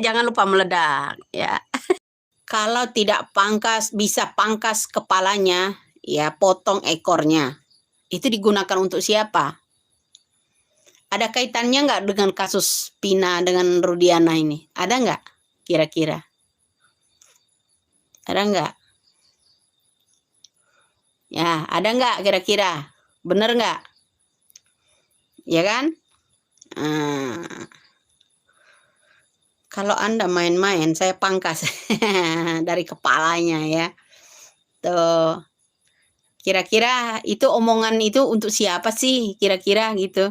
Jangan lupa meledak, ya. Kalau tidak bisa pangkas kepalanya, ya potong ekornya. Itu digunakan untuk siapa? Ada kaitannya nggak dengan kasus Pina dengan Rudiana ini? Ada nggak kira-kira? Ada nggak? Ya, ada nggak kira-kira? Bener nggak? Ya kan? Kalau Anda main-main, saya pangkas dari kepalanya ya. Tuh. Kira-kira itu omongan itu untuk siapa sih? Kira-kira gitu.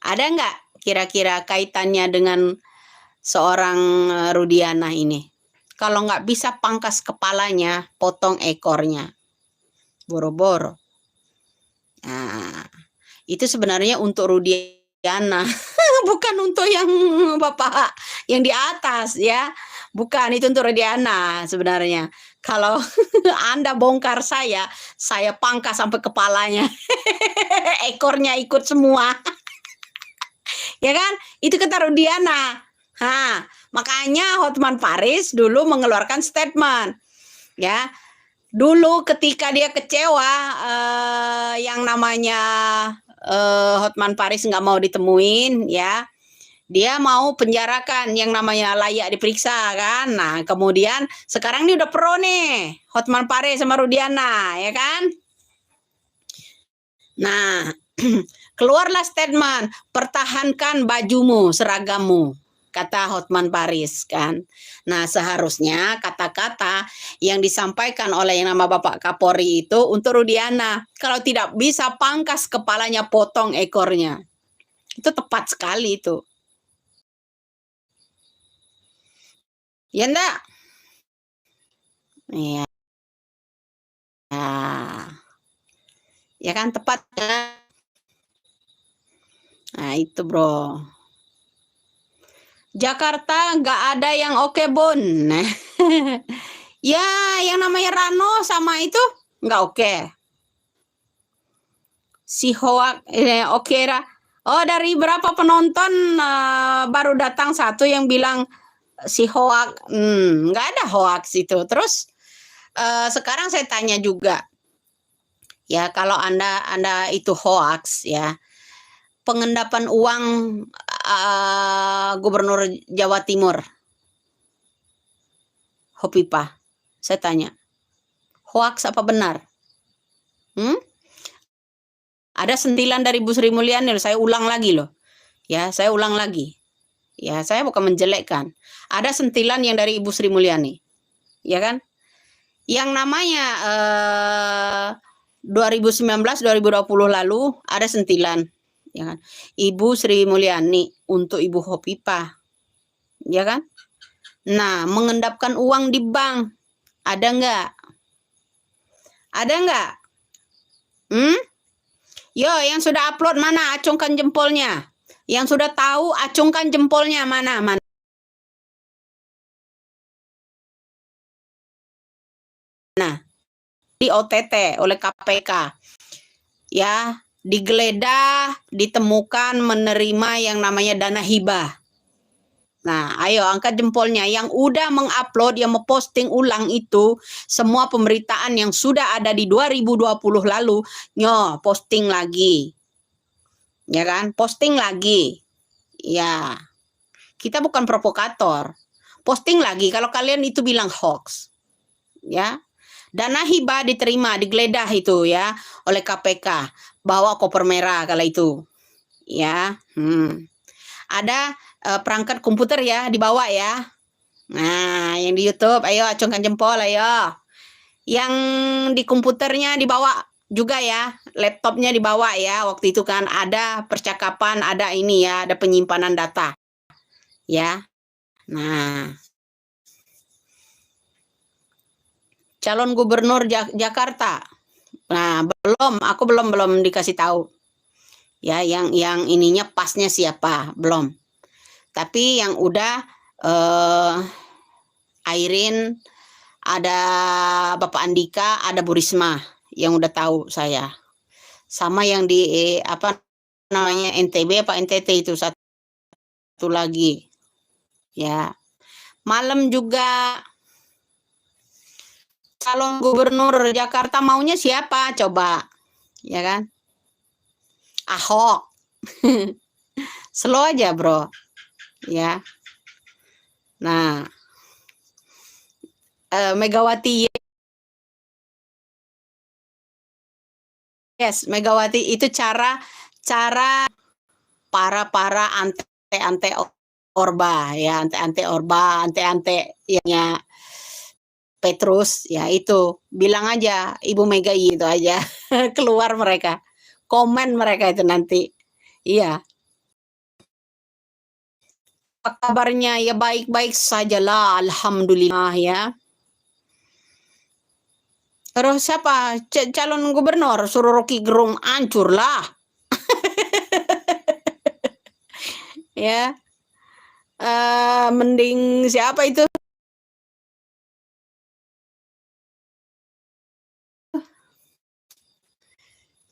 Ada nggak kira-kira kaitannya dengan seorang Rudiana ini? Kalau nggak bisa pangkas kepalanya, potong ekornya. Boro-boro. Nah, itu sebenarnya untuk Rudiana, bukan untuk yang Bapak yang di atas ya. Bukan, itu untuk Rudiana sebenarnya. Kalau Anda bongkar saya pangkas sampai kepalanya. Ekornya ikut semua. Ya kan? Itu kata Rudiana. Makanya Hotman Paris dulu mengeluarkan statement. Ya. Dulu ketika dia kecewa yang namanya Hotman Paris nggak mau ditemuin ya, dia mau penjarakan yang namanya layak diperiksa kan. Nah kemudian sekarang ini udah pro nih Hotman Paris sama Rudiana ya kan. Nah keluarlah statement, pertahankan bajumu, seragammu, kata Hotman Paris kan. Nah seharusnya kata-kata yang disampaikan oleh yang nama Bapak Kapolri itu untuk Rudiana. Kalau tidak bisa pangkas kepalanya, potong ekornya. Itu tepat sekali itu. Ya enggak? Iya. Ya kan tepat kan? Nah itu bro. Jakarta nggak ada yang oke Bun. Ya yang namanya Rano sama itu nggak oke. Si Hoak oke lah. Oh dari berapa penonton baru datang satu yang bilang si Hoak, nggak ada hoax itu. Terus sekarang saya tanya juga, ya kalau anda itu hoax ya, pengendapan uang Gubernur Jawa Timur, Hopipa, saya tanya, hoax apa benar? Ada sentilan dari Bu Sri Mulyani, saya ulang lagi loh. Ya, saya ulang lagi. Ya, saya bukan menjelekkan. Ada sentilan yang dari Ibu Sri Mulyani. Ya kan? Yang namanya 2019-2020 lalu ada sentilan. Ya kan? Ibu Sri Mulyani untuk Ibu Hopipa. Ya kan? Nah, mengendapkan uang di bank. Ada nggak? Ada nggak? Yo, yang sudah upload mana? Acungkan jempolnya. Yang sudah tahu, acungkan jempolnya mana? Nah, di OTT oleh KPK. Ya, digeledah, ditemukan menerima yang namanya dana hibah. Nah, ayo angkat jempolnya. Yang udah mengupload, yang memposting ulang itu, semua pemberitaan yang sudah ada di 2020 lalu, posting lagi. Ya kan? Posting lagi. Ya, kita bukan provokator. Posting lagi kalau kalian itu bilang hoax. Ya. Dana hibah diterima, digeledah itu ya oleh KPK. Bawa koper merah kala itu. Ya. Ada perangkat komputer ya dibawa ya. Nah, yang di YouTube, ayo acungkan jempol, ayo. Yang di komputernya dibawa juga ya, laptopnya dibawa ya. Waktu itu kan ada percakapan, ada ini ya, ada penyimpanan data. Ya. Nah, calon gubernur Jakarta. Nah, aku belum dikasih tahu. Ya, yang ininya pasnya siapa, belum. Tapi yang udah Airin, ada Bapak Andika, ada Bu Risma yang udah tahu saya. Sama yang di apa namanya NTB apa NTT itu satu lagi. ya. Malam juga calon gubernur Jakarta maunya siapa coba, ya kan? Ahok. Slow aja, Bro. Ya. Nah, Megawati yes, Megawati itu cara para ante-ante Orba ya, ante-ante Orba, ante-ante yang Petrus ya itu bilang aja Ibu Mega itu aja keluar mereka komen mereka itu nanti iya apa kabarnya ya baik-baik sajalah alhamdulillah ya terus siapa calon gubernur suruh Rocky Gerung hancur lah ya mending siapa itu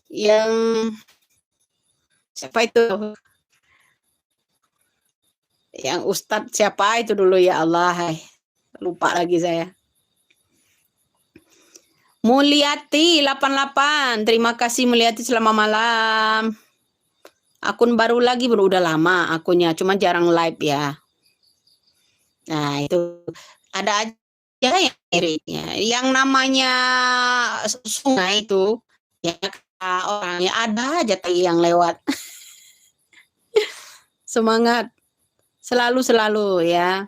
yang siapa itu yang Ustadz siapa itu dulu ya Allah lupa lagi saya Mulyati 88 terima kasih Mulyati selamat malam akun baru lagi bro udah lama akunnya cuma jarang live ya nah itu ada aja yang miripnya yang namanya sungai itu ya orangnya ada aja yang lewat semangat selalu ya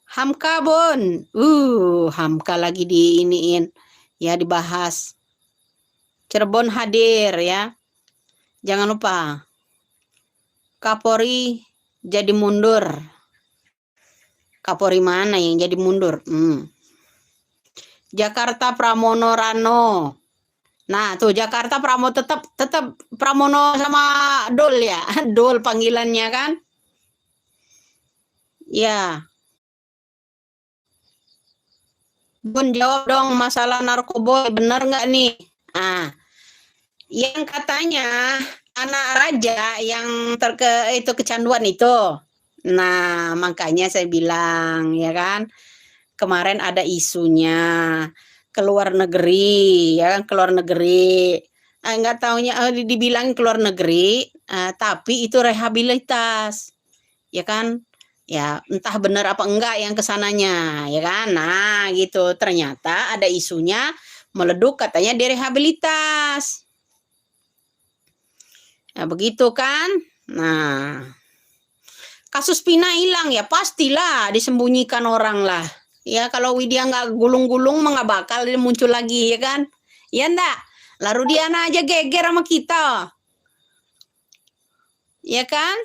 Hamka Bon Hamka lagi diiniin ya dibahas Cirebon hadir ya jangan lupa Kapolri jadi mundur Kapolri mana yang jadi mundur Jakarta Pramono Rano nah tuh Jakarta Pramono tetap Pramono sama Dol ya Dol panggilannya kan ya Bun jawab dong masalah narkoboy benar nggak nih yang katanya anak raja yang itu kecanduan itu nah makanya saya bilang ya kan kemarin ada isunya keluar negeri ya kan keluar negeri nggak taunya dibilang keluar negeri tapi itu rehabilitas ya kan ya entah benar apa enggak yang kesananya ya kan nah gitu ternyata ada isunya meleduk katanya direhabilitas nah begitu kan nah kasus Pina hilang ya pastilah disembunyikan orang lah ya kalau Widya nggak gulung-gulung mah nggak bakal dia muncul lagi ya kan ya enggak lalu Diana aja geger sama kita ya kan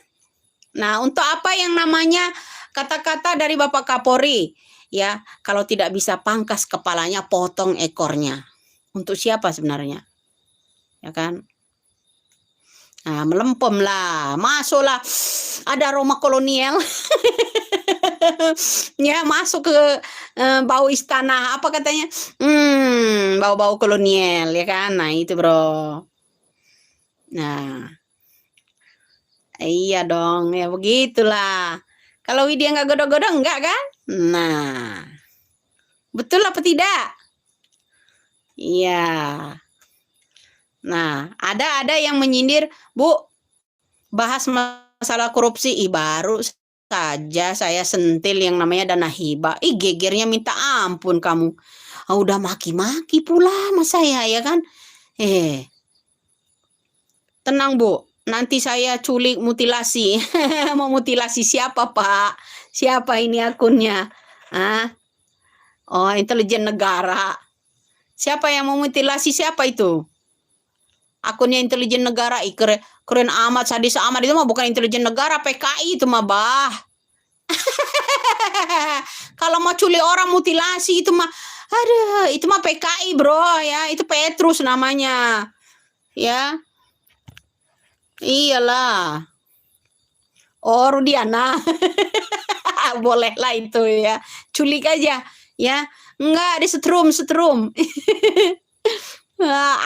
nah untuk apa yang namanya kata-kata dari Bapak Kapolri ya kalau tidak bisa pangkas kepalanya potong ekornya untuk siapa sebenarnya ya kan nah melempem lah masuklah ada Roma kolonial ya masuk ke bau istana apa katanya bau-bau kolonial ya kan nah itu bro nah iya dong ya begitulah kalau Widya nggak godok-godok enggak kan nah betul apa tidak iya nah ada yang menyindir Bu bahas masalah korupsi baru saja saya sentil yang namanya dana hibah gegernya minta ampun kamu udah maki-maki pula sama saya ya kan tenang Bu nanti saya culik mutilasi mau mutilasi siapa Pak siapa ini akunnya oh intelijen negara siapa yang mau mutilasi siapa itu akunnya intelijen negara keren amat sadis amat itu mah bukan intelijen negara PKI itu mah bah kalau mau culik orang mutilasi itu mah aduh itu mah PKI bro ya itu Petrus namanya ya iyalah oh Rudiana boleh lah itu ya culik aja ya enggak disetrum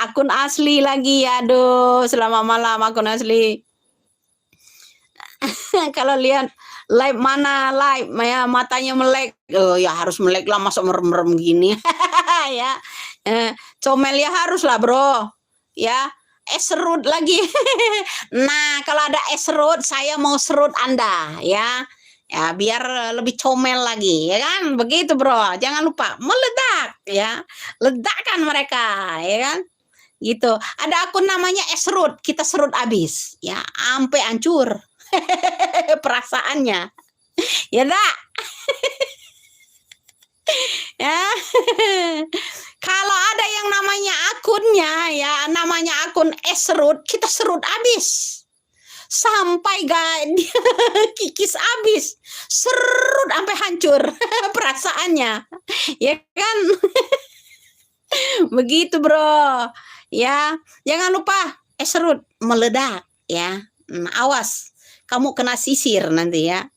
akun asli lagi aduh selamat malam akun asli kalau lihat Live mana live, ya matanya melek, ya harus melek lah masa merem-merem gini. Ya, comel ya harus lah bro, ya. Es serut lagi. Nah, kalau ada es serut, saya mau serut Anda, ya. Ya, biar lebih comel lagi, ya kan? Begitu, Bro. Jangan lupa meledak, ya. Ledakan mereka, ya kan? Gitu. Ada akun namanya es serut, kita serut abis, ya, sampai hancur perasaannya. Ya dak. Ya. Kalau ada yang namanya akunnya, ya, namanya akun es serut, kita serut abis. Sampai dia kikis abis, serut sampai hancur perasaannya, ya kan? Begitu bro, ya. Jangan lupa es serut meledak, ya. Awas, kamu kena sisir nanti ya.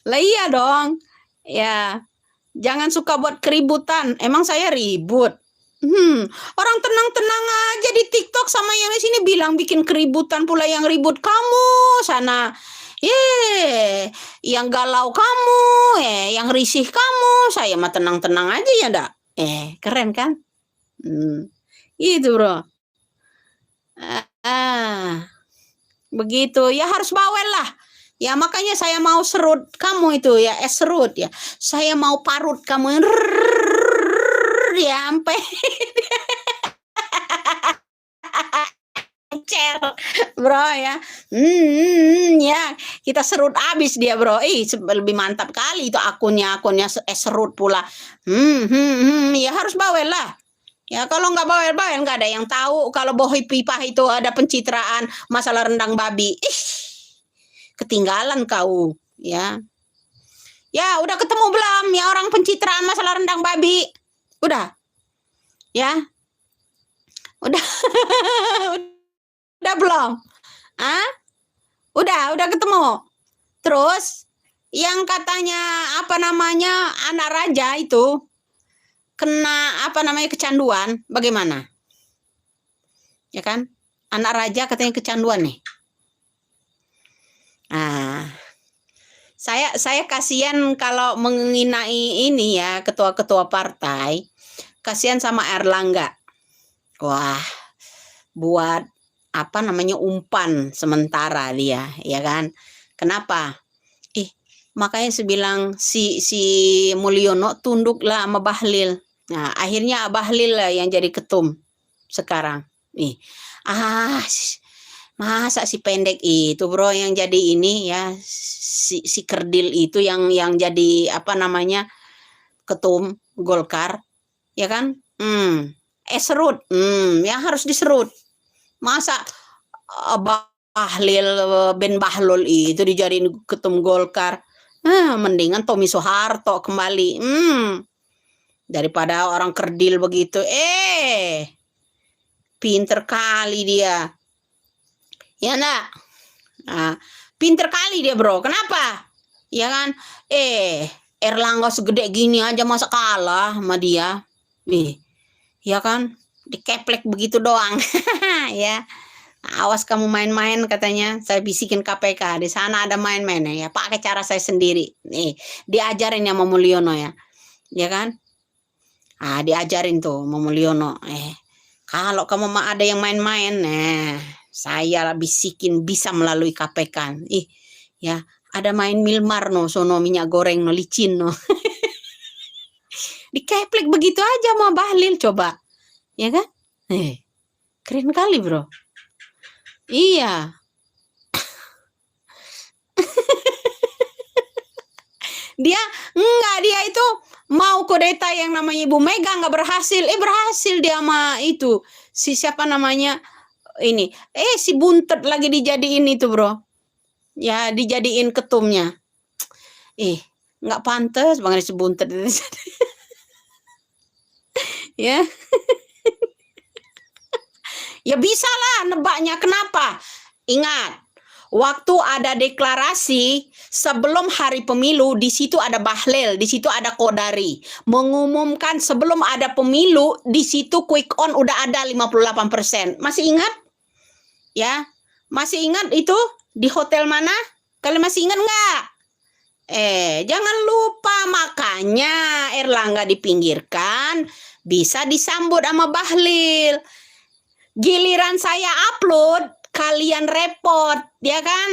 Lah iya dong, ya. Jangan suka buat keributan. Emang saya ribut? Orang tenang-tenang aja di TikTok sama yang di sini bilang bikin keributan pula yang ribut kamu sana. Yang galau kamu, yang risih kamu. Saya mah tenang-tenang aja ya ndak? Keren kan? Gitu bro. Begitu ya harus bawel lah. Ya makanya saya mau serut kamu itu ya, es serut ya. Saya mau parut kamu ya sampai cer bro ya. Ya kita serut abis dia bro. Lebih mantap kali itu akunnya es serut pula. Ya harus bawel lah. Ya kalau nggak bawel-bawel nggak ada yang tahu kalau Bohoi Pipah itu ada pencitraan masalah rendang babi. Ketinggalan kau, ya. Ya, udah ketemu belum ya orang pencitraan masalah rendang babi? Udah. Ya. Udah. Udah belum? Udah ketemu. Terus yang katanya apa namanya anak raja itu kena apa namanya kecanduan, bagaimana? Ya kan? Anak raja katanya kecanduan nih. Saya kasihan kalau menginai ini ya ketua-ketua partai, kasihan sama Erlangga. Wah, buat apa namanya umpan sementara dia, ya kan? Kenapa? Makanya saya bilang si Mulyono tunduklah sama Bahlil. Nah, akhirnya Bahlil lah yang jadi ketum sekarang. Masa si pendek itu bro yang jadi ini ya si kerdil itu yang jadi apa namanya ketum Golkar ya kan? Serut yang harus diserut. Masa Bahlil Ben Bahlul itu dijadiin ketum Golkar. Mendingan Tommy Soeharto kembali. Daripada orang kerdil begitu. Pinter kali dia. Ya enggak? Pinter kali dia bro. Kenapa? Ya kan? Erlangga segede gini aja masa kalah sama dia. Ya kan? Dikeplek begitu doang. Ya. Awas kamu main-main katanya. Saya bisikin KPK. Di sana ada main-mainnya ya. Pakai cara saya sendiri. Nih, diajarin ya sama Mulyono ya. Ya kan? Diajarin tuh sama Mulyono. Kalau kamu ada yang main-main, saya bisikin bisa melalui KPK. Ya, ada main Milmar no, sono minyak goreng no, licin no. Dikeplek begitu aja sama Bahlil coba. Ya kan? Keren kali, bro. Iya. Dia itu mau kudeta yang namanya Ibu Mega nggak berhasil. Berhasil dia sama itu. Si siapa namanya? Ini si Buntet lagi dijadiin itu bro ya, dijadiin ketumnya. Nggak pantas banget si Buntet ya. Ya bisa lah nebaknya. Kenapa? Ingat waktu ada deklarasi sebelum hari pemilu, di situ ada Bahlil, di situ ada Kodari mengumumkan sebelum ada pemilu, di situ quick on udah ada 58%. Masih ingat? Ya, masih ingat itu di hotel mana? Kalian masih ingat nggak? Jangan lupa makanya Erlangga dipinggirkan, bisa disambut sama Bahlil. Giliran saya upload, kalian repot, ya kan?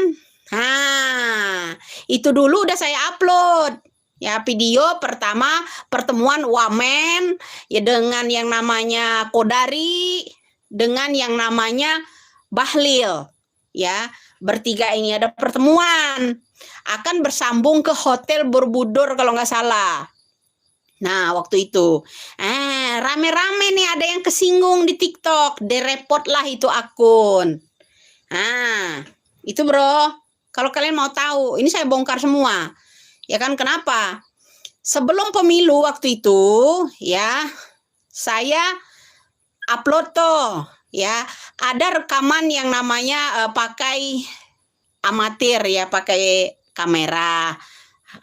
Itu dulu udah saya upload. Ya, video pertama pertemuan Wamen ya dengan yang namanya Kodari, dengan yang namanya Bahlil. Ya, bertiga ini ada pertemuan. Akan bersambung ke Hotel Borobudur kalau nggak salah. Nah, waktu itu, rame-rame nih ada yang kesinggung di TikTok, direport lah itu akun. Itu bro, kalau kalian mau tahu, ini saya bongkar semua. Ya kan, kenapa? Sebelum pemilu waktu itu, ya, saya upload tuh, ya, ada rekaman yang namanya pakai amatir ya, pakai kamera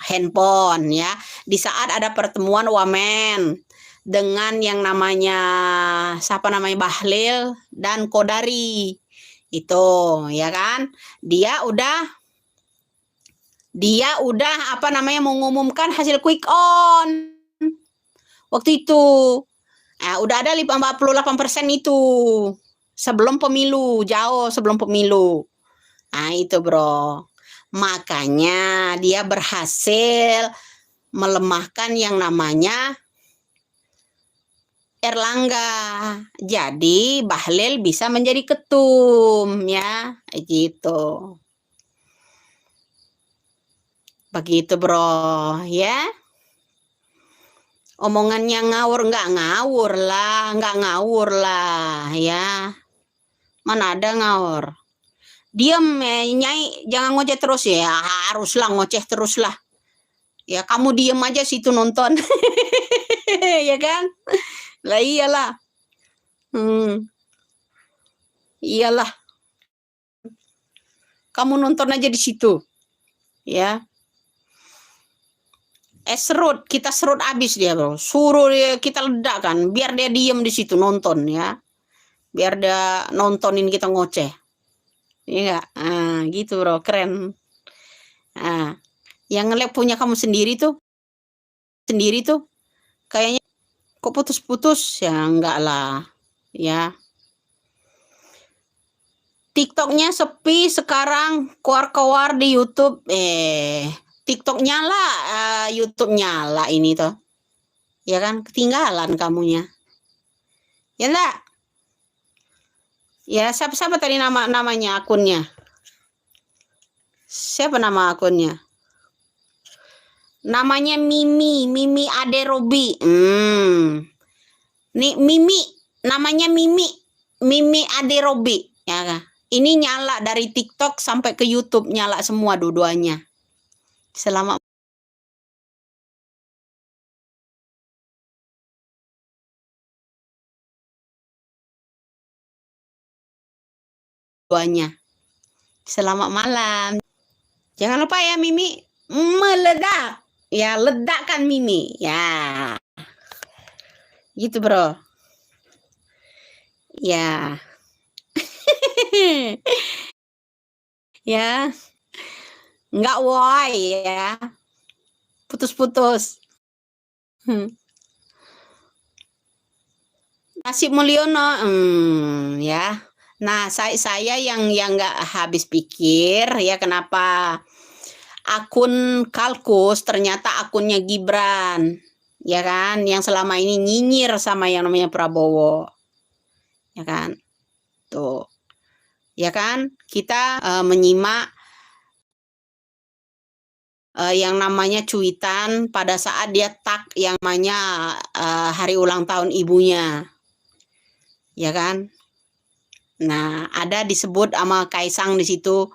handphone ya, di saat ada pertemuan Wamen dengan yang namanya siapa namanya Bahlil dan Kodari itu, ya kan, dia udah apa namanya mengumumkan hasil quick on waktu itu. Udah ada 48% itu sebelum pemilu, jauh sebelum pemilu. Itu bro, makanya dia berhasil melemahkan yang namanya Erlangga. Jadi Bahlil bisa menjadi ketum ya, gitu. Begitu bro, ya. Omongannya ngawur, nggak ngawur lah ya. Mana ada ngawur. Diam Nyai, jangan ngoceh terus ya. Haruslah ngoceh terus lah. Ya kamu diem aja situ nonton. Ya kan? Lah iyalah. Iyalah. Kamu nonton aja di situ. Ya. Serut, kita serut abis dia bro. Suruh dia, kita ledakan biar dia diem di situ nonton ya. Biar dia nontonin kita ngoceh. Iya, gitu bro, keren. Yang nge-lab punya kamu sendiri tuh kayaknya kok putus-putus ya, enggak lah ya. TikToknya sepi sekarang, keluar-keluar di YouTube. TikTok nyala, YouTube nyala ini tuh. Ya kan, ketinggalan kamunya. Ya enggak? Ya, siapa tadi namanya akunnya? Siapa nama akunnya? Namanya Mimi Ade Robi. Nih namanya Mimi Ade Robi. Ya kan? Ini nyala dari TikTok sampai ke YouTube, nyala semua dua-duanya. Selamat duanya. Selamat malam. Jangan lupa ya Mimi meledak. Ya, ledakan Mimi. Ya. Gitu, Bro. Ya. Ya. Enggak woi ya. Putus-putus. Nasib Mulyono, ya. Nah, saya yang nggak habis pikir ya kenapa akun Kalkus ternyata akunnya Gibran, ya kan, yang selama ini nyinyir sama yang namanya Prabowo, ya kan, tuh, ya kan, kita menyimak yang namanya cuitan pada saat dia tag yang namanya hari ulang tahun ibunya, ya kan. Nah, ada disebut sama Kaisang di situ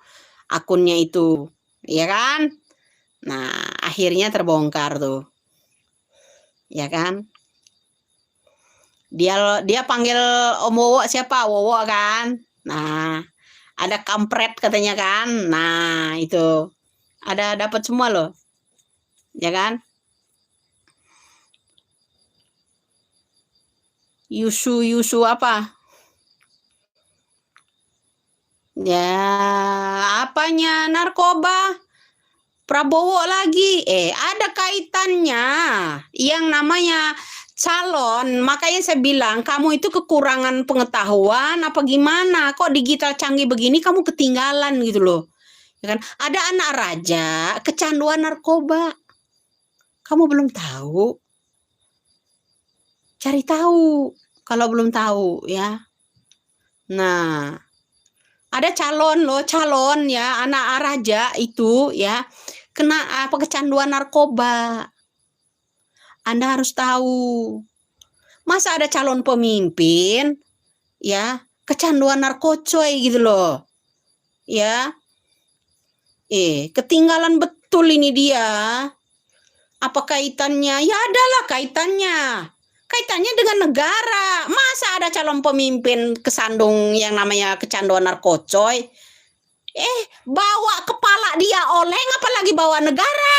akunnya itu, ya kan? Nah, akhirnya terbongkar tuh. Ya kan? Dia panggil Om Wowo siapa? Wowo kan? Nah, ada kampret katanya kan? Nah, itu. Ada dapat semua loh. Ya kan? Yusu apa? Ya, apanya narkoba? Prabowo lagi. Ada kaitannya yang namanya calon. Makanya saya bilang, kamu itu kekurangan pengetahuan apa gimana? Kok digital canggih begini kamu ketinggalan gitu loh. Ya kan? Ada anak raja kecanduan narkoba. Kamu belum tahu? Cari tahu kalau belum tahu ya. Nah, ada calon loh, calon ya, anak raja itu ya kena apa kecanduan narkoba. Anda harus tahu. Masa ada calon pemimpin ya kecanduan narkocoy gitu loh. Ya. Ketinggalan betul ini dia. Apa kaitannya? Ya adalah kaitannya. Kaitannya dengan negara. Masa ada calon pemimpin kesandung yang namanya kecanduan narkocoy? Bawa kepala dia oleng apalagi bawa negara.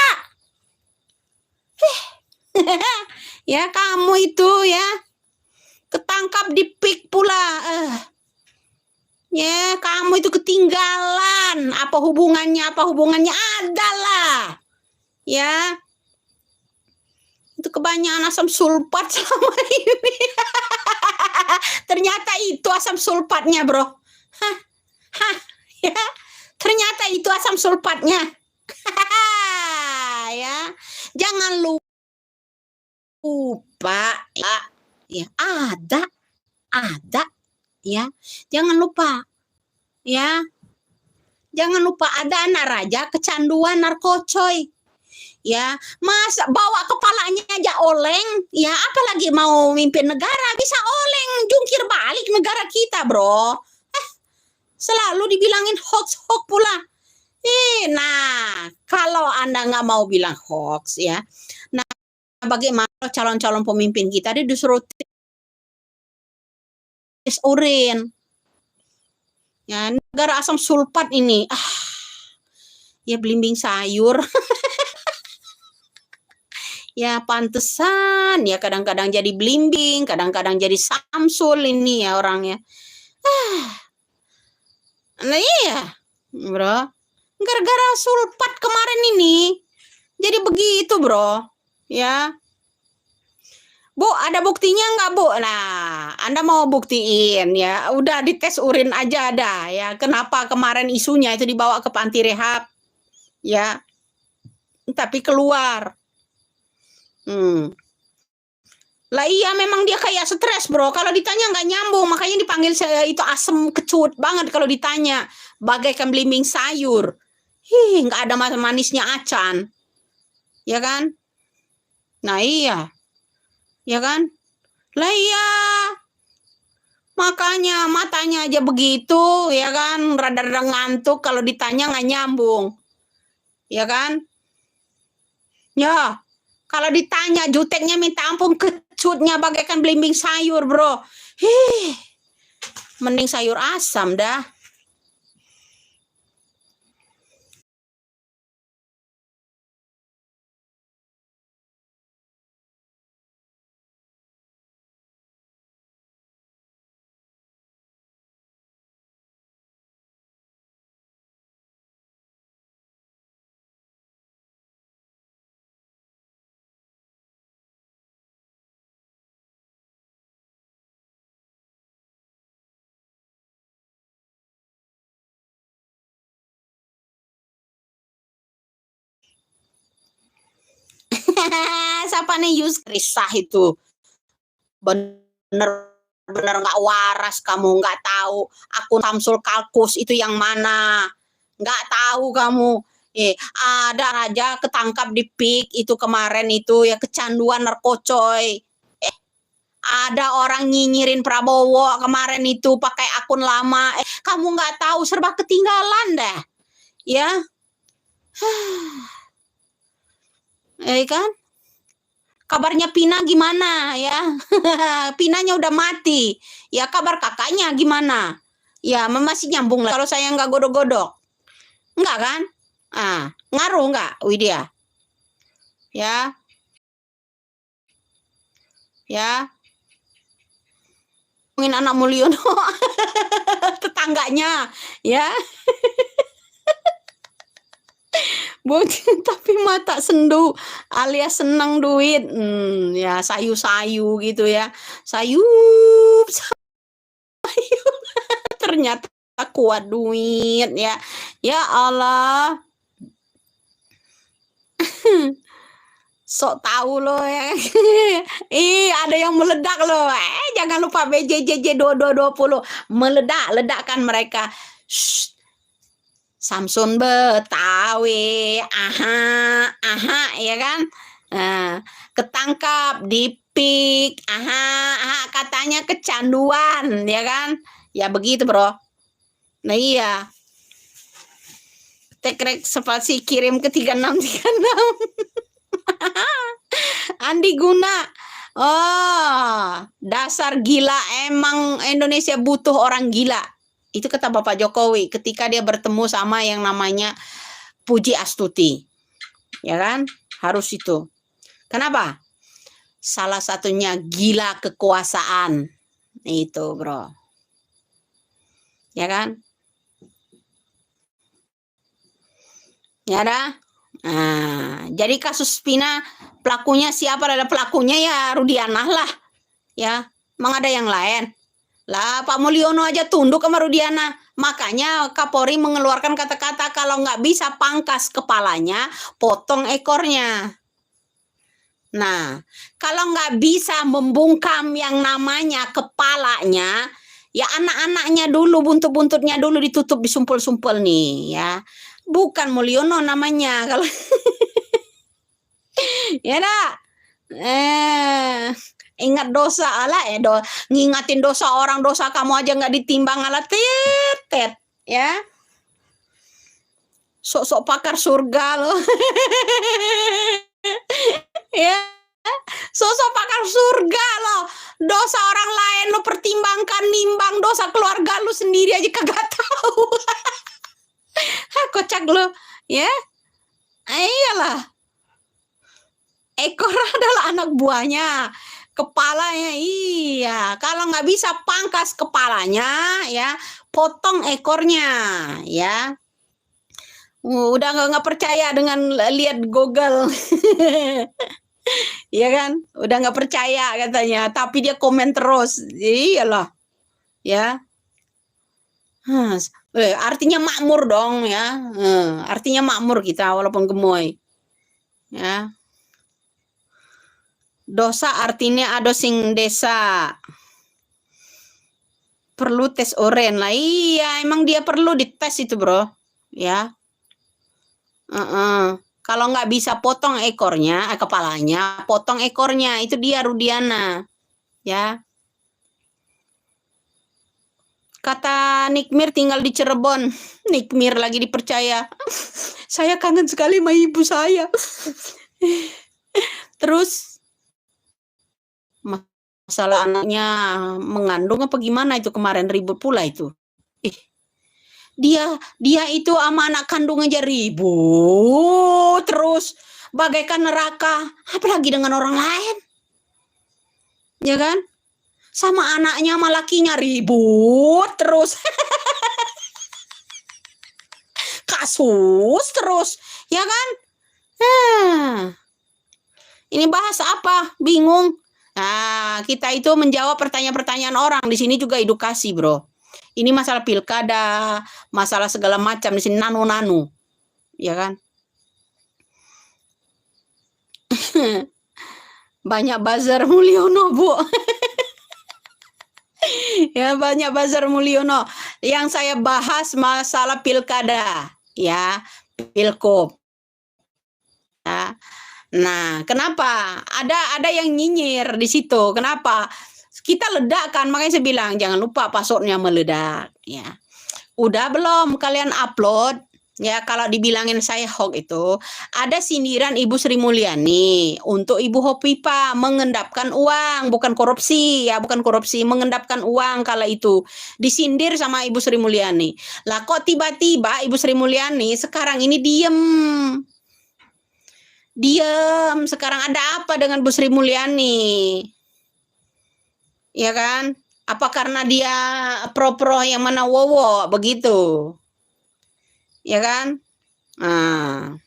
Ya kamu itu ya ketangkap di pik pula. Ya kamu itu ketinggalan. Apa hubungannya? Apa hubungannya? Adalah. Ya. Itu kebanyakan asam sulfat sama ini. Ternyata itu asam sulfatnya, bro. Ya. Ternyata itu asam sulfatnya. Ya. Jangan lupa ya, ada ya. Jangan lupa. Ya. Jangan lupa ada anak raja kecanduan narkocoy. Ya, masa bawa kepalanya aja oleng, ya apalagi mau mimpin negara, bisa oleng, jungkir balik negara kita, bro. Selalu dibilangin hoax pula. Nah, kalau Anda nggak mau bilang hoax ya, nah bagaimana calon-calon pemimpin kita dia disuruh tes urin. Ya, negara asam sulfat ini. Ya belimbing sayur. Ya pantesan ya kadang-kadang jadi belimbing, kadang-kadang jadi Samsul ini ya orangnya. Nah iya, bro. Gara-gara sulfat kemarin ini. Jadi begitu, bro. Ya. Bu, ada buktinya nggak, Bu? Nah, Anda mau buktiin ya. Udah dites urin aja ada ya. Kenapa kemarin isunya itu dibawa ke panti rehab? Ya. Tapi keluar. Lah iya memang dia kayak stres, bro. Kalau ditanya nggak nyambung, makanya dipanggil itu asem kecut banget kalau ditanya. Bagaikan belimbing sayur. Nggak ada manisnya acan. Ya kan? Nah iya. Ya kan? Lah iya. Makanya matanya aja begitu, ya kan? Rada-rada ngantuk kalau ditanya nggak nyambung. Ya kan? Ya. Kalau ditanya juteknya minta ampun, kecutnya bagaikan belimbing sayur, bro. Mending sayur asam dah. Siapa nih Yus Risah itu? Bener-bener nggak waras kamu, nggak tahu akun Samsul Kalkus itu yang mana. Nggak tahu kamu. Ada raja ketangkap di pik itu kemarin itu ya kecanduan narkocoy. Ada orang nyinyirin Prabowo kemarin itu pakai akun lama. Kamu nggak tahu, serba ketinggalan dah. Ya. Kan? Kabarnya Pina gimana ya? Pinanya udah mati. Ya kabar kakaknya gimana? Ya masih nyambung lah kalau saya nggak godok-godok. Enggak kan? Ngaruh nggak Widya? Ya. Ya. anak Mulyono, tetangganya, ya. Bocil tapi mata sendu alias senang duit, ya sayu-sayu gitu ya, sayup sayup ternyata kuat duit ya. Ya Allah. Sok tahu loh ya. Ih, ada yang meledak loh. Jangan lupa BJJJ 2220. Meledak, ledakkan mereka. Shh. Samsun Betawi. Aha, aha, ya kan? Nah, ketangkap di pik. Aha, aha, katanya kecanduan, ya kan? Ya begitu, Bro. Nah, iya. Tekrek spasi kirim ke 3636. Andi Guna. Oh, dasar gila, emang Indonesia butuh orang gila. Itu kata Bapak Jokowi ketika dia bertemu sama yang namanya Puji Astuti. Ya kan? Harus itu. Kenapa? Salah satunya gila kekuasaan. Itu, Bro. Ya kan? Ya dah. Nah, jadi kasus Pina pelakunya siapa? Ada pelakunya ya Rudiana lah. Ya, emang ada yang lain. Lah Pak Mulyono aja tunduk sama Rudiana. Makanya Kapolri mengeluarkan kata-kata kalau nggak bisa pangkas kepalanya, potong ekornya. Nah, kalau nggak bisa membungkam yang namanya kepalanya, ya anak-anaknya dulu, buntut-buntutnya dulu ditutup disumpul-sumpul nih ya. Bukan Mulyono namanya kalau ya dah. Ingat dosa ala ngingatin dosa orang, dosa kamu aja nggak ditimbang ala tet ya. Sok-sok pakar surga loh. Ya, sosok pakar surga loh. Dosa orang lain lo pertimbangkan, nimbang dosa keluarga lu sendiri aja kagak tahu. Kocak lo, ya. Iyalah. Ekor adalah anak buahnya, kepalanya iya. Kalau nggak bisa pangkas kepalanya, ya potong ekornya, ya. Udah nggak percaya dengan lihat Google. Iya kan? Udah nggak percaya katanya, tapi dia komen terus. Iyalah, ya. Artinya makmur dong ya. Artinya makmur kita walaupun gemoy. Ya. Dosa artinya ada sing desa. Perlu tes oren lah. Iya, emang dia perlu dites itu, Bro. Ya. Kalau nggak bisa potong ekornya, kepalanya, potong ekornya. Itu dia Rudiana. Ya. Kata Nikmir tinggal di Cirebon. Nikmir lagi dipercaya. Saya kangen sekali sama ibu saya. Terus masalah anaknya mengandung apa gimana itu kemarin ribut pula itu. Dia itu sama anak kandung aja ribut terus bagaikan neraka, apalagi dengan orang lain. Ya kan? Sama anaknya sama lakinya ribut terus. Kasus terus, ya kan? Ini bahas apa? Bingung. Nah, kita itu menjawab pertanyaan-pertanyaan orang. Di sini juga edukasi, Bro. Ini masalah pilkada, masalah segala macam di sini nano-nano. Ya kan? Banyak buzzer Mulyono, Bu. Ya, banyak buzzer Mulyono. Yang saya bahas masalah pilkada, ya, pilkop. Ya. Nah, kenapa? Ada yang nyinyir di situ. Kenapa? Kita ledakan, makanya saya bilang jangan lupa passwordnya meledak. Ya, udah belum kalian upload? Ya, kalau dibilangin saya hoax itu ada sindiran Ibu Sri Mulyani untuk Ibu Hopipa mengendapkan uang, bukan korupsi ya, bukan korupsi, mengendapkan uang kala itu disindir sama Ibu Sri Mulyani. Lah kok tiba-tiba Ibu Sri Mulyani sekarang ini diem, sekarang ada apa dengan Bu Sri Mulyani? Ya kan? Apa karena dia pro-pro yang mana wowo begitu? Ya kan? Nah,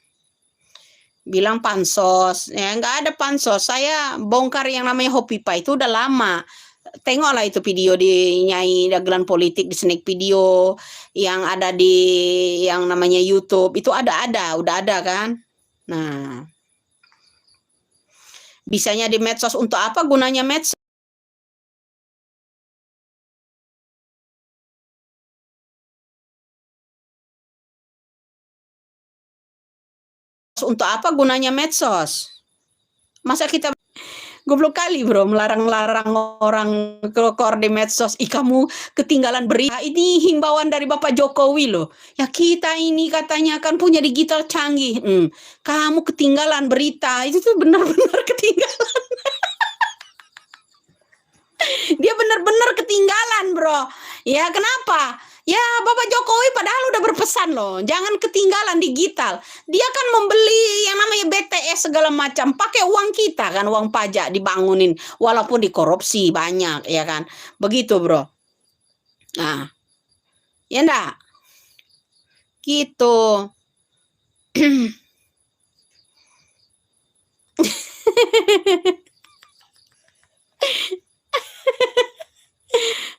bilang pansos, ya nggak ada pansos. Saya bongkar yang namanya Hopipa itu udah lama. Tengoklah itu video di Nyai Dagelan Politik di snack video yang ada di yang namanya YouTube itu udah ada kan. Nah, bisanya di medsos untuk apa gunanya medsos? Untuk apa gunanya medsos? Masa kita goblok kali bro, melarang-larang orang keluar di medsos. Ih kamu ketinggalan berita. Ini himbauan dari Bapak Jokowi loh. Ya kita ini katanya kan punya digital canggih. Kamu ketinggalan berita. Itu tuh benar-benar ketinggalan. Dia benar-benar ketinggalan bro. Ya kenapa? Ya Bapak Jokowi padahal udah berpesan loh, jangan ketinggalan digital. Dia kan membeli yang namanya BTS segala macam, pakai uang kita kan, uang pajak dibangunin, walaupun dikorupsi banyak, ya kan. Begitu bro. Nah, ya enggak? Gitu.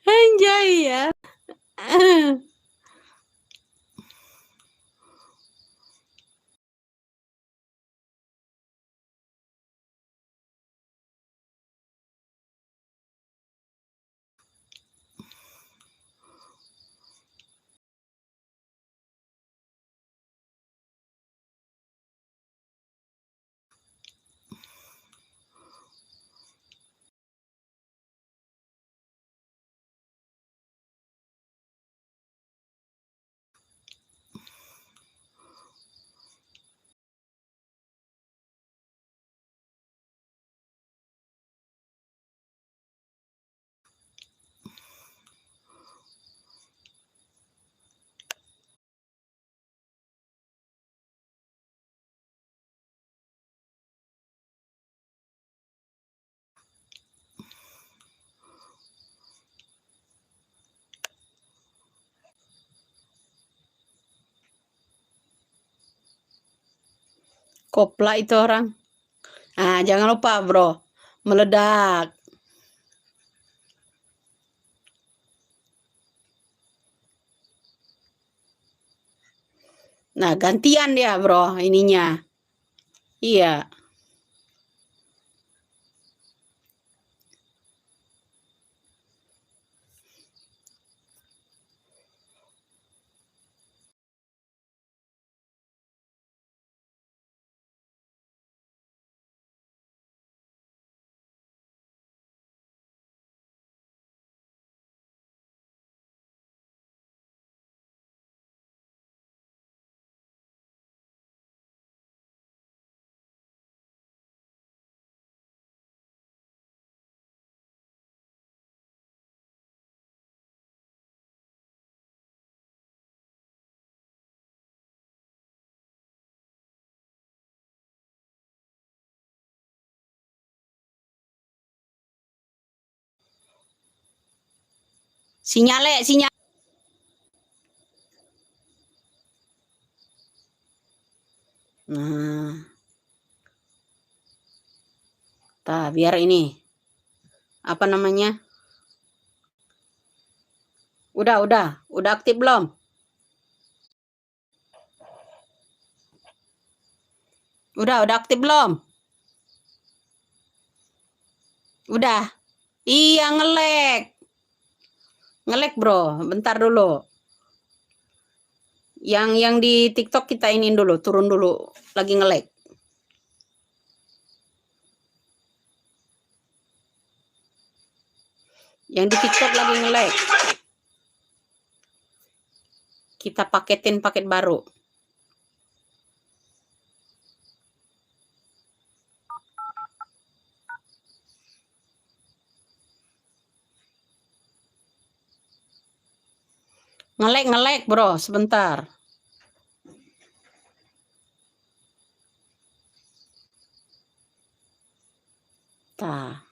Anjay ya. Kopla itu orang. Ah, jangan lupa bro, meledak. Nah, gantian dia bro ininya. Iya. Sinyale, sinyal. Nah, biar ini apa namanya? Udah aktif belum? Udah aktif belum? Udah. Iya ngelek. Ngelek bro, bentar dulu. Yang di TikTok kita ini dulu, turun dulu. Lagi ngelek. Yang di TikTok lagi ngelek. Kita paketin paket baru. Ngelek bro, sebentar. Tah.